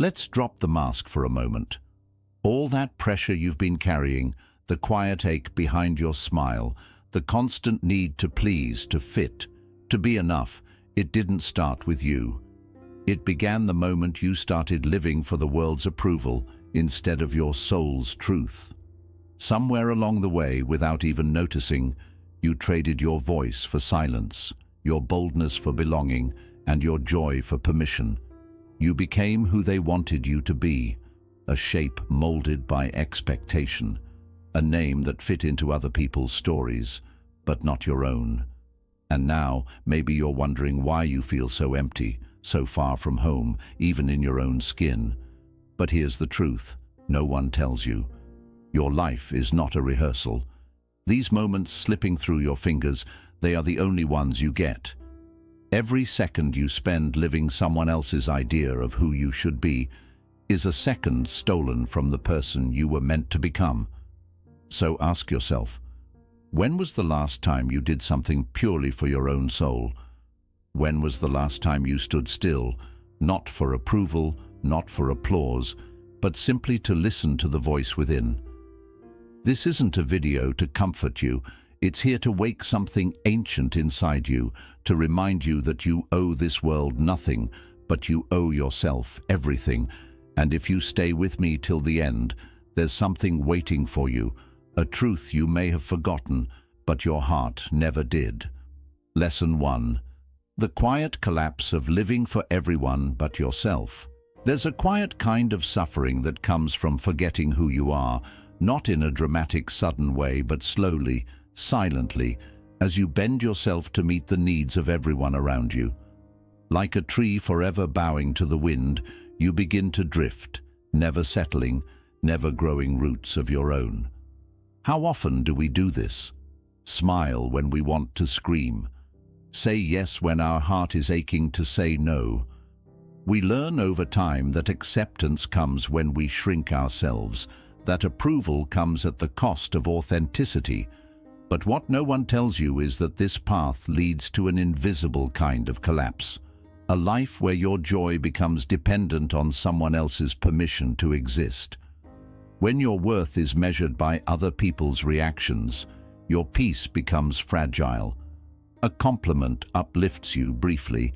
Let's drop the mask for a moment. All that pressure you've been carrying, the quiet ache behind your smile, the constant need to please, to fit, to be enough, it didn't start with you. It began the moment you started living for the world's approval instead of your soul's truth. Somewhere along the way, without even noticing, you traded your voice for silence, your boldness for belonging, and your joy for permission. You became who they wanted you to be, a shape molded by expectation, a name that fit into other people's stories, but not your own. And now, maybe you're wondering why you feel so empty, so far from home, even in your own skin. But here's the truth, no one tells you. Your life is not a rehearsal. These moments slipping through your fingers, they are the only ones you get. Every second you spend living someone else's idea of who you should be is a second stolen from the person you were meant to become. So ask yourself, when was the last time you did something purely for your own soul? When was the last time you stood still, not for approval, not for applause, but simply to listen to the voice within? This isn't a video to comfort you. It's here to wake something ancient inside you, to remind you that you owe this world nothing, but you owe yourself everything. And if you stay with me till the end, there's something waiting for you, a truth you may have forgotten, but your heart never did. Lesson 1. The quiet collapse of living for everyone but yourself. There's a quiet kind of suffering that comes from forgetting who you are, not in a dramatic, sudden way, but slowly, silently, as you bend yourself to meet the needs of everyone around you. Like a tree forever bowing to the wind, you begin to drift, never settling, never growing roots of your own. How often do we do this? Smile when we want to scream. Say yes when our heart is aching to say no. We learn over time that acceptance comes when we shrink ourselves, that approval comes at the cost of authenticity. But what no one tells you is that this path leads to an invisible kind of collapse, a life where your joy becomes dependent on someone else's permission to exist. When your worth is measured by other people's reactions, your peace becomes fragile. A compliment uplifts you briefly,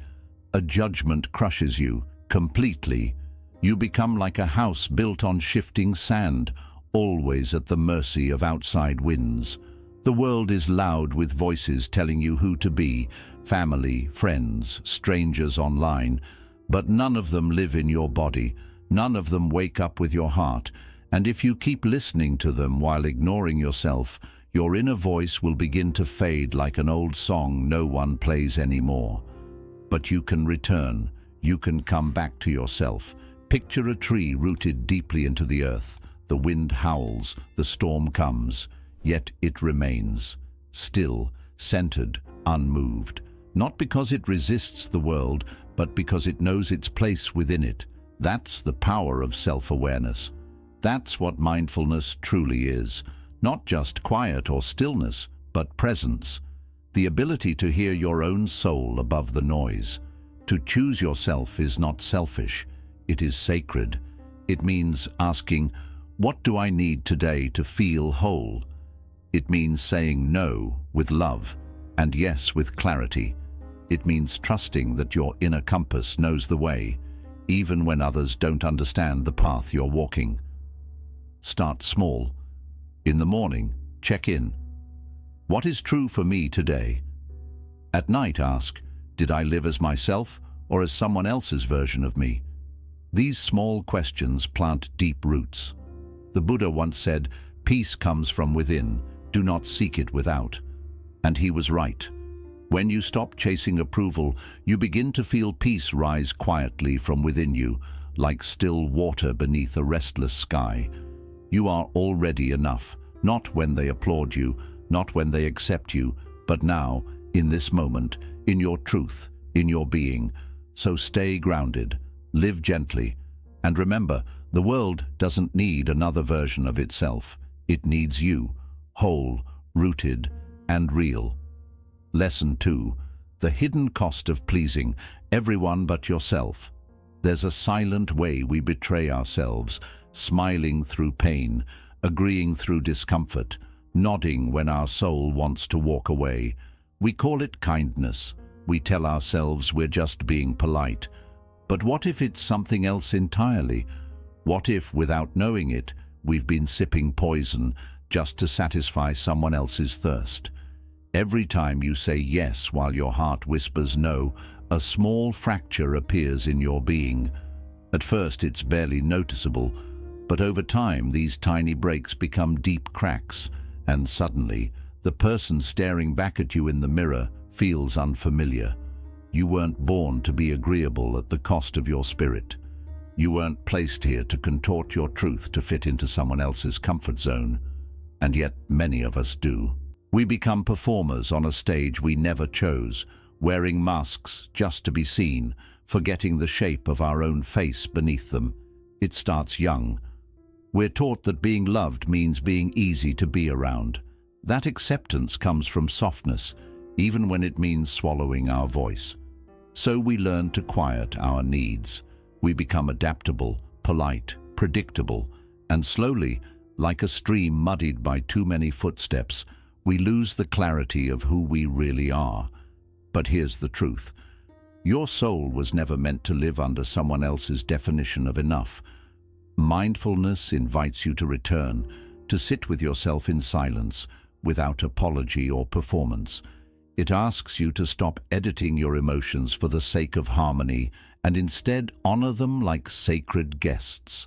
a judgment crushes you completely. You become like a house built on shifting sand, always at the mercy of outside winds. The world is loud with voices telling you who to be, family, friends, strangers online, but none of them live in your body, none of them wake up with your heart, and if you keep listening to them while ignoring yourself, your inner voice will begin to fade like an old song no one plays anymore. But you can return, you can come back to yourself. Picture a tree rooted deeply into the earth. The wind howls, the storm comes, yet it remains, still, centered, unmoved. Not because it resists the world, but because it knows its place within it. That's the power of self-awareness. That's what mindfulness truly is. Not just quiet or stillness, but presence. The ability to hear your own soul above the noise. To choose yourself is not selfish. It is sacred. It means asking, what do I need today to feel whole? It means saying no with love and yes with clarity. It means trusting that your inner compass knows the way, even when others don't understand the path you're walking. Start small. In the morning, check in. What is true for me today? At night, ask, did I live as myself or as someone else's version of me? These small questions plant deep roots. The Buddha once said, peace comes from within, do not seek it without. And he was right. When you stop chasing approval, you begin to feel peace rise quietly from within you, like still water beneath a restless sky. You are already enough, not when they applaud you, not when they accept you, but now, in this moment, in your truth, in your being. So stay grounded, live gently, and remember, the world doesn't need another version of itself. It needs you, whole, rooted, and real. Lesson 2. The hidden cost of pleasing everyone but yourself. There's a silent way we betray ourselves, smiling through pain, agreeing through discomfort, nodding when our soul wants to walk away. We call it kindness. We tell ourselves we're just being polite. But what if it's something else entirely? What if, without knowing it, we've been sipping poison just to satisfy someone else's thirst? Every time you say yes while your heart whispers no, a small fracture appears in your being. At first it's barely noticeable, but over time these tiny breaks become deep cracks, and suddenly the person staring back at you in the mirror feels unfamiliar. You weren't born to be agreeable at the cost of your spirit. You weren't placed here to contort your truth to fit into someone else's comfort zone, and yet many of us do. We become performers on a stage we never chose, wearing masks just to be seen, forgetting the shape of our own face beneath them. It starts young. We're taught that being loved means being easy to be around. That acceptance comes from softness, even when it means swallowing our voice. So we learn to quiet our needs. We become adaptable, polite, predictable, and slowly, like a stream muddied by too many footsteps, we lose the clarity of who we really are. But here's the truth. Your soul was never meant to live under someone else's definition of enough. Mindfulness invites you to return, to sit with yourself in silence, without apology or performance. It asks you to stop editing your emotions for the sake of harmony and instead honor them like sacred guests.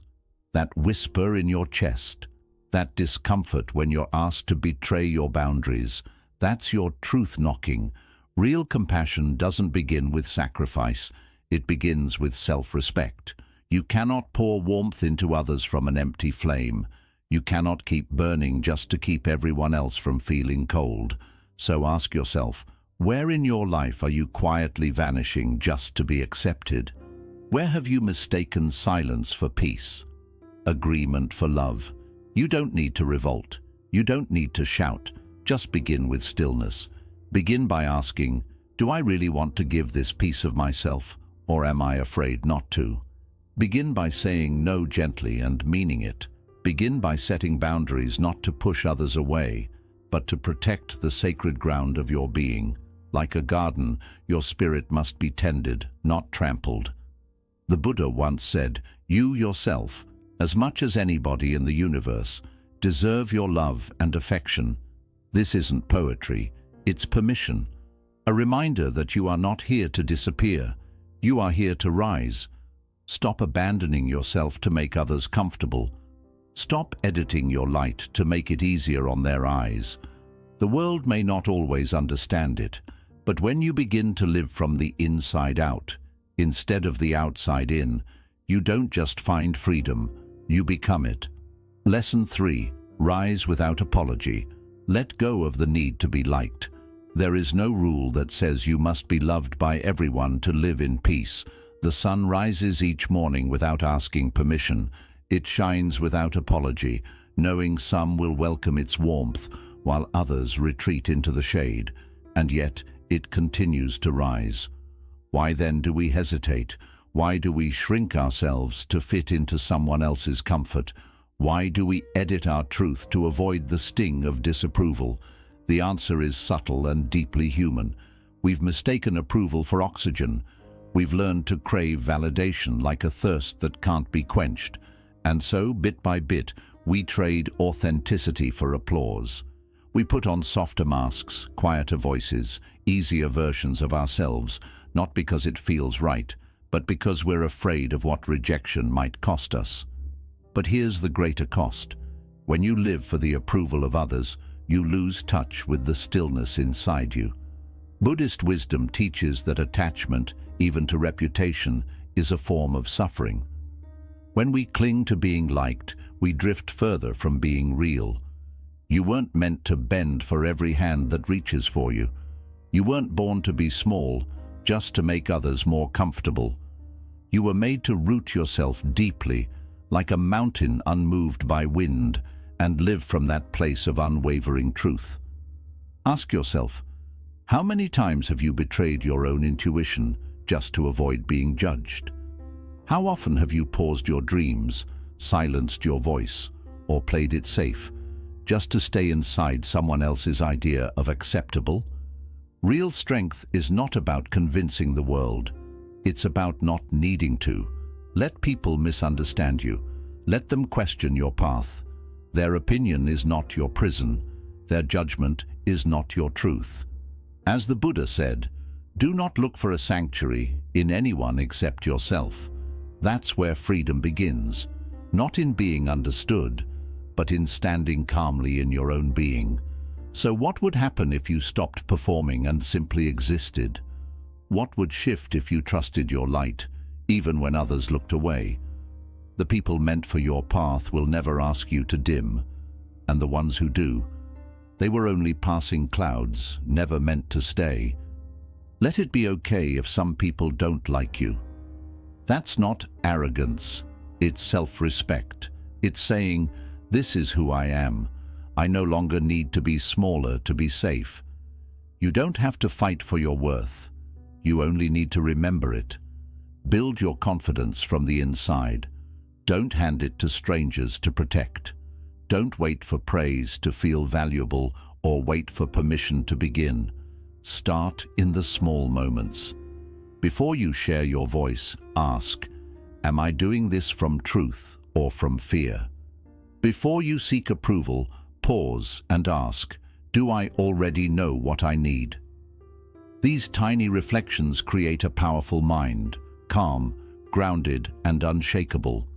That whisper in your chest, that discomfort when you're asked to betray your boundaries, that's your truth knocking. Real compassion doesn't begin with sacrifice. It begins with self-respect. You cannot pour warmth into others from an empty flame. You cannot keep burning just to keep everyone else from feeling cold. So ask yourself, where in your life are you quietly vanishing just to be accepted? Where have you mistaken silence for peace, agreement for love? You don't need to revolt. You don't need to shout. Just begin with stillness. Begin by asking, do I really want to give this piece of myself, or am I afraid not to? Begin by saying no gently and meaning it. Begin by setting boundaries not to push others away, but to protect the sacred ground of your being. Like a garden, your spirit must be tended, not trampled. The Buddha once said, you yourself, as much as anybody in the universe, deserve your love and affection. This isn't poetry, it's permission. A reminder that you are not here to disappear. You are here to rise. Stop abandoning yourself to make others comfortable. Stop editing your light to make it easier on their eyes. The world may not always understand it, but when you begin to live from the inside out, instead of the outside in, you don't just find freedom, you become it. Lesson 3. Rise without apology. Let go of the need to be liked. There is no rule that says you must be loved by everyone to live in peace. The sun rises each morning without asking permission. It shines without apology, knowing some will welcome its warmth while others retreat into the shade. And yet, it continues to rise. Why then do we hesitate? Why do we shrink ourselves to fit into someone else's comfort? Why do we edit our truth to avoid the sting of disapproval? The answer is subtle and deeply human. We've mistaken approval for oxygen. We've learned to crave validation like a thirst that can't be quenched. And so, bit by bit, we trade authenticity for applause. We put on softer masks, quieter voices, easier versions of ourselves, not because it feels right, but because we're afraid of what rejection might cost us. But here's the greater cost. When you live for the approval of others, you lose touch with the stillness inside you. Buddhist wisdom teaches that attachment, even to reputation, is a form of suffering. When we cling to being liked, we drift further from being real. You weren't meant to bend for every hand that reaches for you. You weren't born to be small, just to make others more comfortable. You were made to root yourself deeply, like a mountain unmoved by wind, and live from that place of unwavering truth. Ask yourself, how many times have you betrayed your own intuition just to avoid being judged? How often have you paused your dreams, silenced your voice, or played it safe, just to stay inside someone else's idea of acceptable? Real strength is not about convincing the world. It's about not needing to. Let people misunderstand you. Let them question your path. Their opinion is not your prison. Their judgment is not your truth. As the Buddha said, do not look for a sanctuary in anyone except yourself. That's where freedom begins, not in being understood, but in standing calmly in your own being. So what would happen if you stopped performing and simply existed? What would shift if you trusted your light, even when others looked away? The people meant for your path will never ask you to dim, and the ones who do, they were only passing clouds, never meant to stay. Let it be okay if some people don't like you. That's not arrogance, it's self-respect. It's saying, this is who I am. I no longer need to be smaller to be safe. You don't have to fight for your worth. You only need to remember it. Build your confidence from the inside. Don't hand it to strangers to protect. Don't wait for praise to feel valuable or wait for permission to begin. Start in the small moments. Before you share your voice, ask, am I doing this from truth or from fear? Before you seek approval, pause and ask, do I already know what I need? These tiny reflections create a powerful mind, calm, grounded, and unshakable.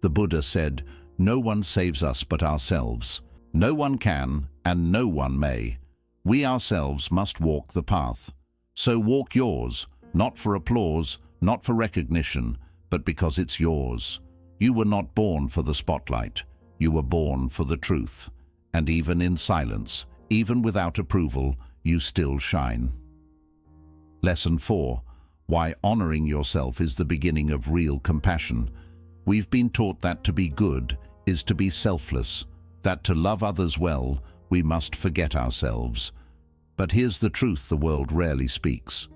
The Buddha said, no one saves us but ourselves. No one can, and no one may. We ourselves must walk the path. So walk yours, not for applause, not for recognition, but because it's yours. You were not born for the spotlight. You were born for the truth. And even in silence, even without approval, you still shine. Lesson 4. Why honoring yourself is the beginning of real compassion. We've been taught that to be good is to be selfless, that to love others well, we must forget ourselves. But here's the truth the world rarely speaks.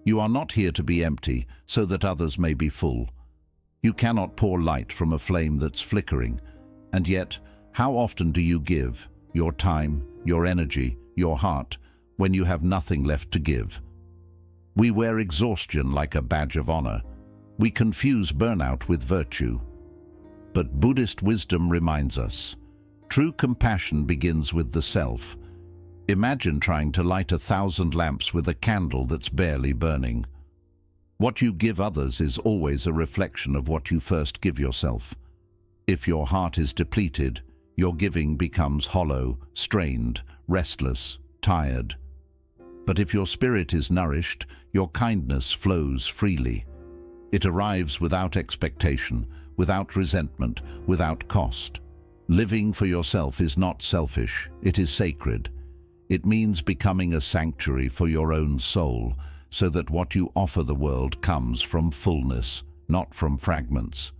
You are not here to be empty so that others may be full. You cannot pour light from a flame that's flickering. And yet, how often do you give your time, your energy, your heart, when you have nothing left to give? We wear exhaustion like a badge of honor. We confuse burnout with virtue. But Buddhist wisdom reminds us, true compassion begins with the self. Imagine trying to light 1,000 lamps with a candle that's barely burning. What you give others is always a reflection of what you first give yourself. If your heart is depleted, your giving becomes hollow, strained, restless, tired. But if your spirit is nourished, your kindness flows freely. It arrives without expectation, without resentment, without cost. Living for yourself is not selfish, it is sacred. It means becoming a sanctuary for your own soul, so that what you offer the world comes from fullness, not from fragments.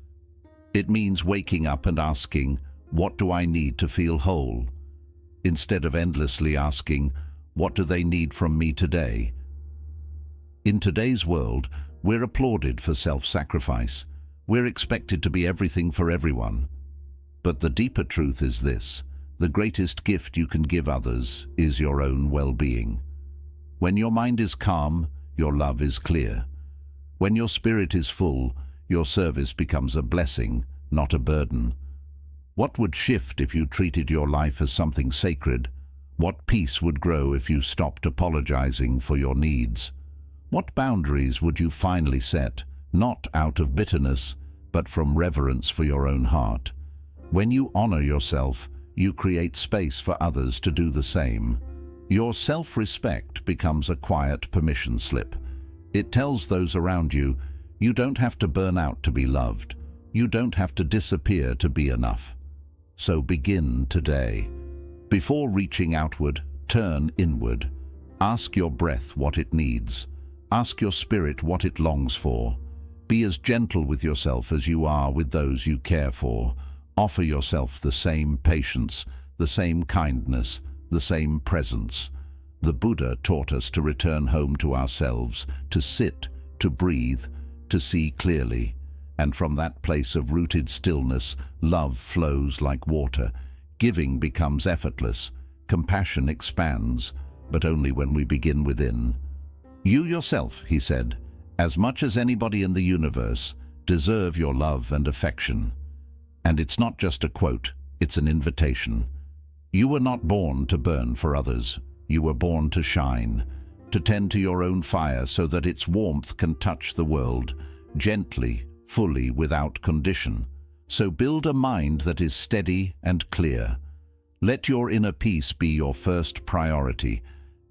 It means waking up and asking, what do I need to feel whole? Instead of endlessly asking, what do they need from me today? In today's world, we're applauded for self-sacrifice. We're expected to be everything for everyone. But the deeper truth is this: the greatest gift you can give others is your own well-being. When your mind is calm, your love is clear. When your spirit is full, your service becomes a blessing, not a burden. What would shift if you treated your life as something sacred? What peace would grow if you stopped apologizing for your needs? What boundaries would you finally set, not out of bitterness, but from reverence for your own heart? When you honor yourself, you create space for others to do the same. Your self-respect becomes a quiet permission slip. It tells those around you, you don't have to burn out to be loved. You don't have to disappear to be enough. So begin today. Before reaching outward, turn inward. Ask your breath what it needs. Ask your spirit what it longs for. Be as gentle with yourself as you are with those you care for. Offer yourself the same patience, the same kindness, the same presence. The Buddha taught us to return home to ourselves, to sit, to breathe, to see clearly. And from that place of rooted stillness, love flows like water. Giving becomes effortless. Compassion expands, but only when we begin within. You yourself, he said, as much as anybody in the universe, deserve your love and affection. And it's not just a quote, it's an invitation. You were not born to burn for others. You were born to shine, to tend to your own fire so that its warmth can touch the world, gently, fully, without condition. So build a mind that is steady and clear. Let your inner peace be your first priority,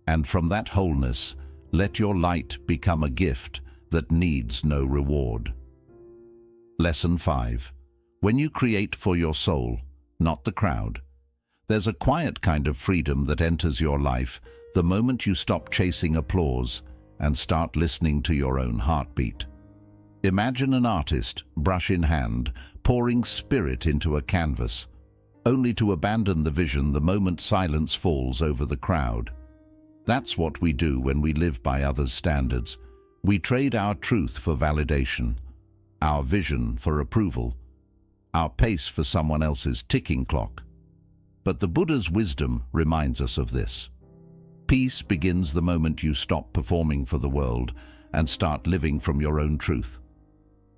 and from that wholeness, let your light become a gift that needs no reward. Lesson 5. When you create for your soul, not the crowd. There's a quiet kind of freedom that enters your life the moment you stop chasing applause and start listening to your own heartbeat. Imagine an artist, brush in hand, pouring spirit into a canvas, only to abandon the vision the moment silence falls over the crowd. That's what we do when we live by others' standards. We trade our truth for validation, our vision for approval, our pace for someone else's ticking clock. But the Buddha's wisdom reminds us of this. Peace begins the moment you stop performing for the world and start living from your own truth.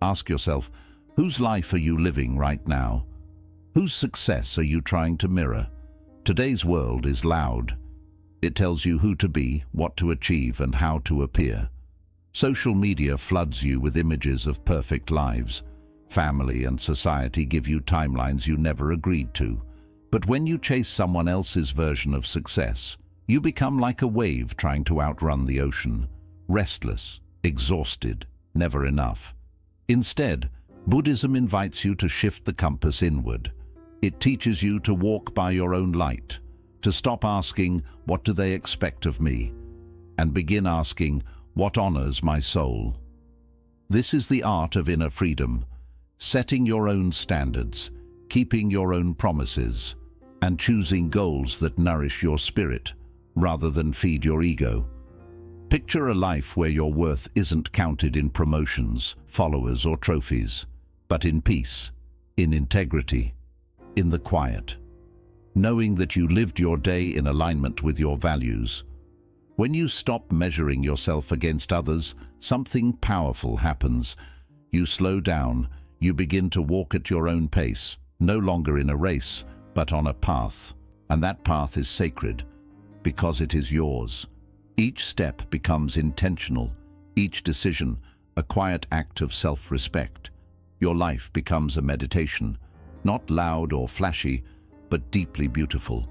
Ask yourself, whose life are you living right now? Whose success are you trying to mirror? Today's world is loud. It tells you who to be, what to achieve, and how to appear. Social media floods you with images of perfect lives. Family and society give you timelines you never agreed to. But when you chase someone else's version of success, you become like a wave trying to outrun the ocean, restless, exhausted, never enough. Instead, Buddhism invites you to shift the compass inward. It teaches you to walk by your own light, to stop asking, "What do they expect of me?" and begin asking, "What honors my soul?" This is the art of inner freedom, setting your own standards, keeping your own promises, and choosing goals that nourish your spirit rather than feed your ego. Picture a life where your worth isn't counted in promotions, followers, or trophies, but in peace, in integrity, in the quiet, knowing that you lived your day in alignment with your values. When you stop measuring yourself against others, something powerful happens. You slow down, you begin to walk at your own pace, no longer in a race, but on a path. And that path is sacred, because it is yours. Each step becomes intentional, each decision a quiet act of self-respect. Your life becomes a meditation, not loud or flashy, but deeply beautiful,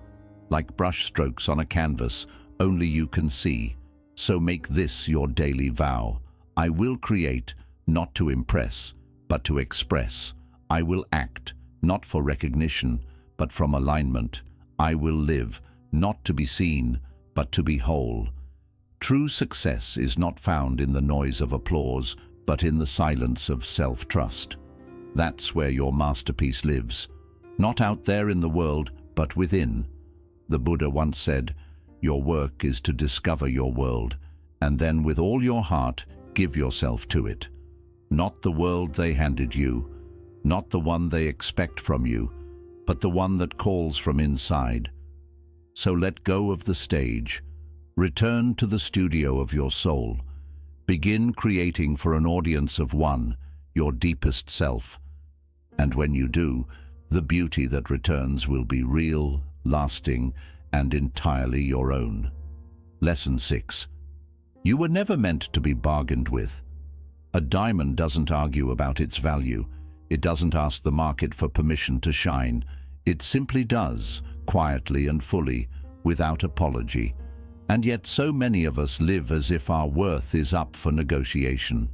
like brush strokes on a canvas only you can see. So make this your daily vow. I will create, not to impress, but to express. I will act, not for recognition, but from alignment. I will live, not to be seen, but to be whole. True success is not found in the noise of applause, but in the silence of self-trust. That's where your masterpiece lives. Not out there in the world, but within. The Buddha once said, "Your work is to discover your world, and then with all your heart, give yourself to it. Not the world they handed you, not the one they expect from you, but the one that calls from inside. So let go of the stage. Return to the studio of your soul. Begin creating for an audience of one, your deepest self. And when you do, the beauty that returns will be real, lasting, and entirely your own." Lesson 6. You were never meant to be bargained with. A diamond doesn't argue about its value. It doesn't ask the market for permission to shine. It simply does, quietly and fully, without apology. And yet so many of us live as if our worth is up for negotiation.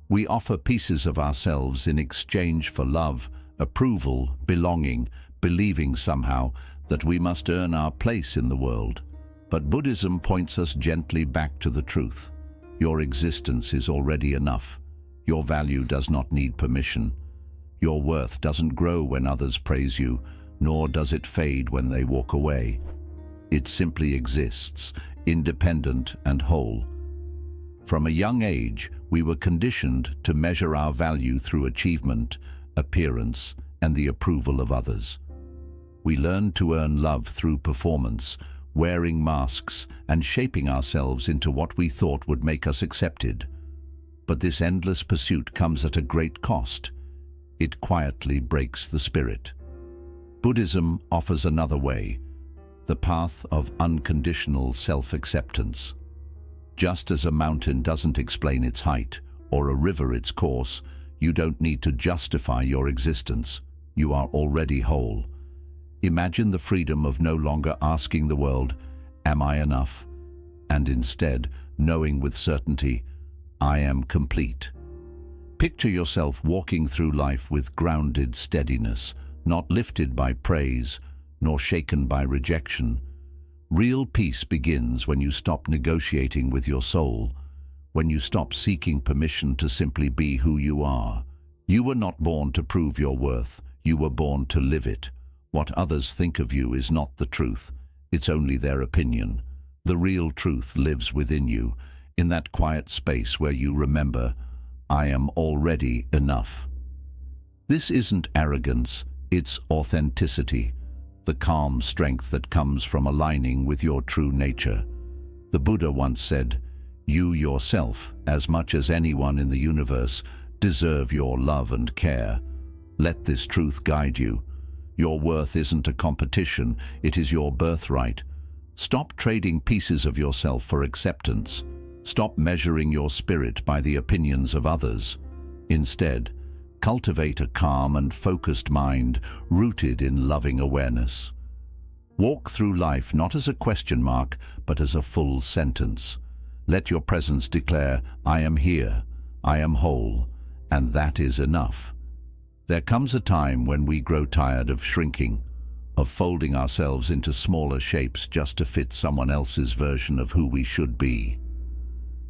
We offer pieces of ourselves in exchange for love, approval, belonging, believing somehow that we must earn our place in the world. But Buddhism points us gently back to the truth. Your existence is already enough. Your value does not need permission. Your worth doesn't grow when others praise you, nor does it fade when they walk away. It simply exists, independent and whole. From a young age, we were conditioned to measure our value through achievement, appearance, and the approval of others. We learned to earn love through performance, wearing masks and shaping ourselves into what we thought would make us accepted. But this endless pursuit comes at a great cost. It quietly breaks the spirit. Buddhism offers another way, the path of unconditional self-acceptance. Just as a mountain doesn't explain its height, or a river its course, you don't need to justify your existence. You are already whole. Imagine the freedom of no longer asking the world, "Am I enough?" and instead knowing with certainty, "I am complete." Picture yourself walking through life with grounded steadiness, not lifted by praise, nor shaken by rejection. Real peace begins when you stop negotiating with your soul, when you stop seeking permission to simply be who you are. You were not born to prove your worth, you were born to live it. What others think of you is not the truth, it's only their opinion. The real truth lives within you, in that quiet space where you remember, "I am already enough." This isn't arrogance, it's authenticity, the calm strength that comes from aligning with your true nature. The Buddha once said, "You yourself, as much as anyone in the universe, deserve your love and care." Let this truth guide you. Your worth isn't a competition, it is your birthright. Stop trading pieces of yourself for acceptance. Stop measuring your spirit by the opinions of others. Instead, cultivate a calm and focused mind rooted in loving awareness. Walk through life not as a question mark, but as a full sentence. Let your presence declare, "I am here, I am whole," and that is enough. There comes a time when we grow tired of shrinking, of folding ourselves into smaller shapes just to fit someone else's version of who we should be.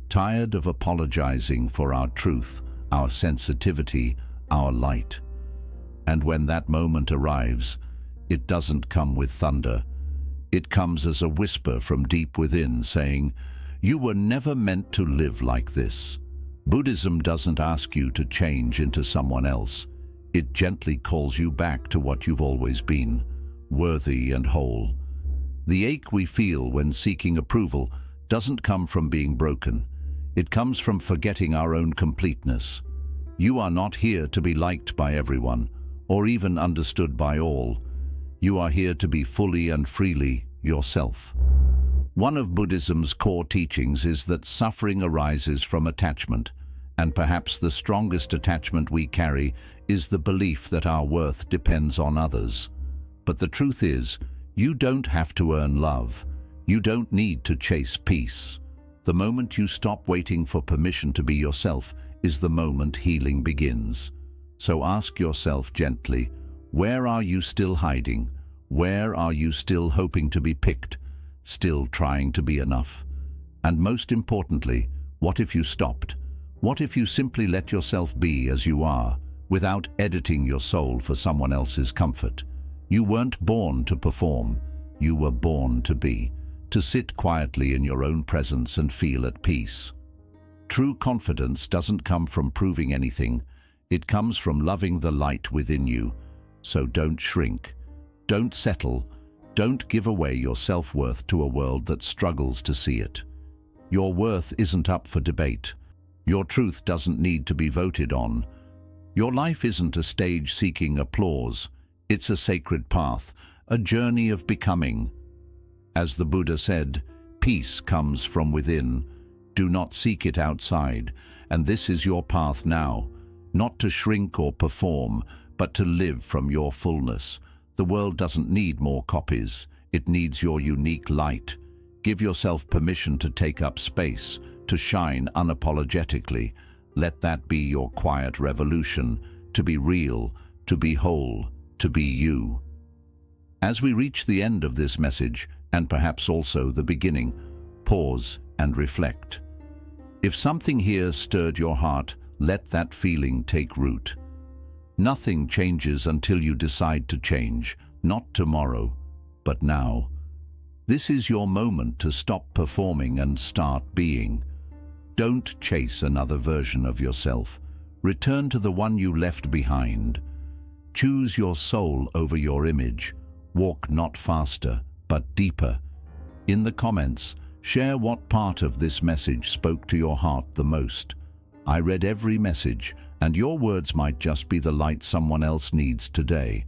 Tired of apologizing for our truth, our sensitivity, our light. And when that moment arrives, it doesn't come with thunder. It comes as a whisper from deep within saying, "You were never meant to live like this." Buddhism doesn't ask you to change into someone else. It gently calls you back to what you've always been, worthy and whole. The ache we feel when seeking approval doesn't come from being broken. It comes from forgetting our own completeness. You are not here to be liked by everyone, or even understood by all. You are here to be fully and freely yourself. One of Buddhism's core teachings is that suffering arises from attachment, and perhaps the strongest attachment we carry is the belief that our worth depends on others. But the truth is, you don't have to earn love. You don't need to chase peace. The moment you stop waiting for permission to be yourself is the moment healing begins. So ask yourself gently, where are you still hiding? Where are you still hoping to be picked? Still trying to be enough? And most importantly, what if you stopped? What if you simply let yourself be as you are, without editing your soul for someone else's comfort? You weren't born to perform. You were born to be, to sit quietly in your own presence and feel at peace. True confidence doesn't come from proving anything. It comes from loving the light within you. So don't shrink. Don't settle. Don't give away your self-worth to a world that struggles to see it. Your worth isn't up for debate. Your truth doesn't need to be voted on. Your life isn't a stage seeking applause. It's a sacred path, a journey of becoming. As the Buddha said, peace comes from within. Do not seek it outside. And this is your path now, not to shrink or perform, but to live from your fullness. The world doesn't need more copies. It needs your unique light. Give yourself permission to take up space, to shine unapologetically. Let that be your quiet revolution, to be real, to be whole, to be you. As we reach the end of this message, and perhaps also the beginning, pause and reflect. If something here stirred your heart, let that feeling take root. Nothing changes until you decide to change, not tomorrow, but now. This is your moment to stop performing and start being. Don't chase another version of yourself. Return to the one you left behind. Choose your soul over your image. Walk not faster, but deeper. In the comments, share what part of this message spoke to your heart the most. I read every message, and your words might just be the light someone else needs today.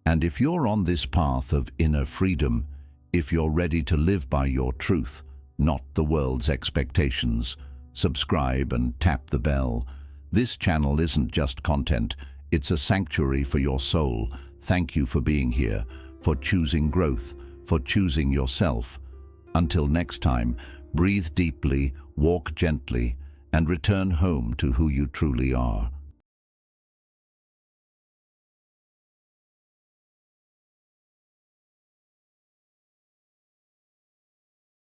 And if you're on this path of inner freedom, if you're ready to live by your truth, not the world's expectations, subscribe and tap the bell. This channel isn't just content, it's a sanctuary for your soul. Thank you for being here, for choosing growth, for choosing yourself. Until next time, breathe deeply, walk gently, and return home to who you truly are.